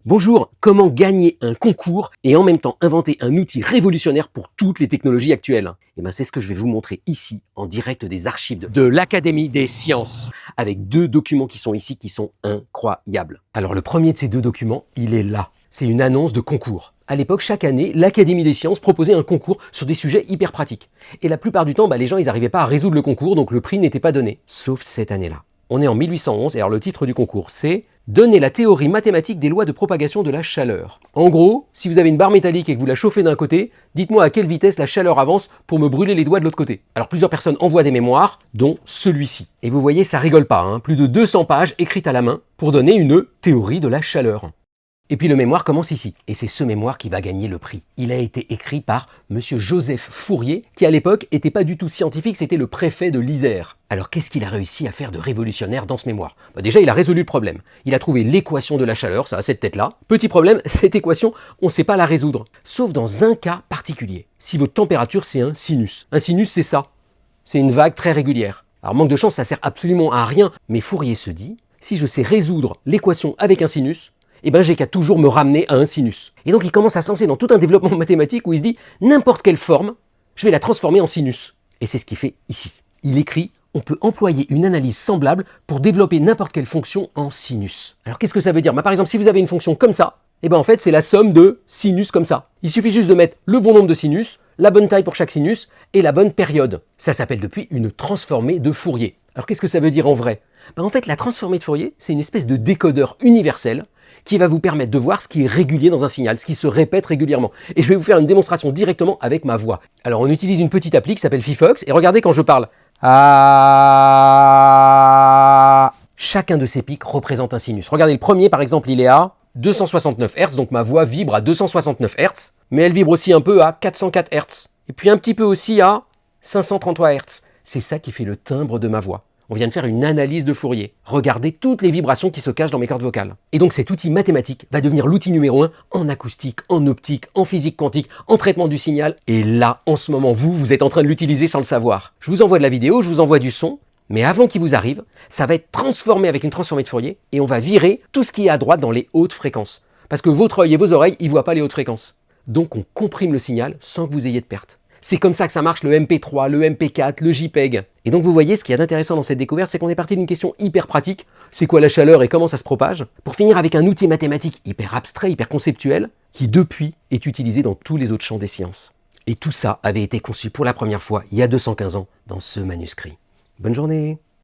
Bonjour, comment gagner un concours et en même temps inventer un outil révolutionnaire pour toutes les technologies actuelles? Et bien c'est ce que je vais vous montrer ici, en direct des archives de l'Académie des sciences, avec deux documents qui sont ici qui sont incroyables. Alors le premier de ces deux documents, il est là. C'est une annonce de concours. À l'époque, chaque année, l'Académie des sciences proposait un concours sur des sujets hyper pratiques. Et la plupart du temps, les gens ils n'arrivaient pas à résoudre le concours, donc le prix n'était pas donné. Sauf cette année-là. On est en 1811, et alors le titre du concours, c'est « Donner la théorie mathématique des lois de propagation de la chaleur ». En gros, si vous avez une barre métallique et que vous la chauffez d'un côté, dites-moi à quelle vitesse la chaleur avance pour me brûler les doigts de l'autre côté. Alors plusieurs personnes envoient des mémoires, dont celui-ci. Et vous voyez, ça rigole pas, hein, plus de 200 pages écrites à la main pour donner une théorie de la chaleur. Et puis le mémoire commence ici, et c'est ce mémoire qui va gagner le prix. Il a été écrit par monsieur Joseph Fourier, qui à l'époque n'était pas du tout scientifique, c'était le préfet de l'Isère. Alors qu'est-ce qu'il a réussi à faire de révolutionnaire dans ce mémoire? Déjà, il a résolu le problème. Il a trouvé l'équation de la chaleur, ça a cette tête-là. Petit problème, cette équation, on ne sait pas la résoudre. Sauf dans un cas particulier. Si votre température, c'est un sinus. Un sinus, c'est ça. C'est une vague très régulière. Alors manque de chance, ça sert absolument à rien. Mais Fourier se dit, si je sais résoudre l'équation avec un sinus, j'ai qu'à toujours me ramener à un sinus. Et donc il commence à se lancer dans tout un développement mathématique où il se dit n'importe quelle forme, je vais la transformer en sinus. Et c'est ce qu'il fait ici. Il écrit on peut employer une analyse semblable pour développer n'importe quelle fonction en sinus. Alors qu'est-ce que ça veut dire? Par exemple, si vous avez une fonction comme ça, en fait c'est la somme de sinus comme ça. Il suffit juste de mettre le bon nombre de sinus, la bonne taille pour chaque sinus et la bonne période. Ça s'appelle depuis une transformée de Fourier. Alors qu'est-ce que ça veut dire en vrai? En fait, la transformée de Fourier, c'est une espèce de décodeur universel qui va vous permettre de voir ce qui est régulier dans un signal, ce qui se répète régulièrement. Et je vais vous faire une démonstration directement avec ma voix. Alors on utilise une petite appli qui s'appelle Fifox, et regardez quand je parle. Chacun de ces pics représente un sinus. Regardez, le premier par exemple, il est à 269 Hz, donc ma voix vibre à 269 Hz, mais elle vibre aussi un peu à 404 Hz, et puis un petit peu aussi à 533 Hz. C'est ça qui fait le timbre de ma voix. On vient de faire une analyse de Fourier. Regardez toutes les vibrations qui se cachent dans mes cordes vocales. Et donc cet outil mathématique va devenir l'outil numéro 1 en acoustique, en optique, en physique quantique, en traitement du signal. Et là, en ce moment, vous êtes en train de l'utiliser sans le savoir. Je vous envoie de la vidéo, je vous envoie du son, mais avant qu'il vous arrive, ça va être transformé avec une transformée de Fourier et on va virer tout ce qui est à droite dans les hautes fréquences. Parce que votre œil et vos oreilles, ils ne voient pas les hautes fréquences. Donc on comprime le signal sans que vous ayez de perte. C'est comme ça que ça marche le MP3, le MP4, le JPEG. Et donc vous voyez, ce qu'il y a d'intéressant dans cette découverte, c'est qu'on est parti d'une question hyper pratique. C'est quoi la chaleur et comment ça se propage? Pour finir avec un outil mathématique hyper abstrait, hyper conceptuel, qui depuis est utilisé dans tous les autres champs des sciences. Et tout ça avait été conçu pour la première fois il y a 215 ans dans ce manuscrit. Bonne journée!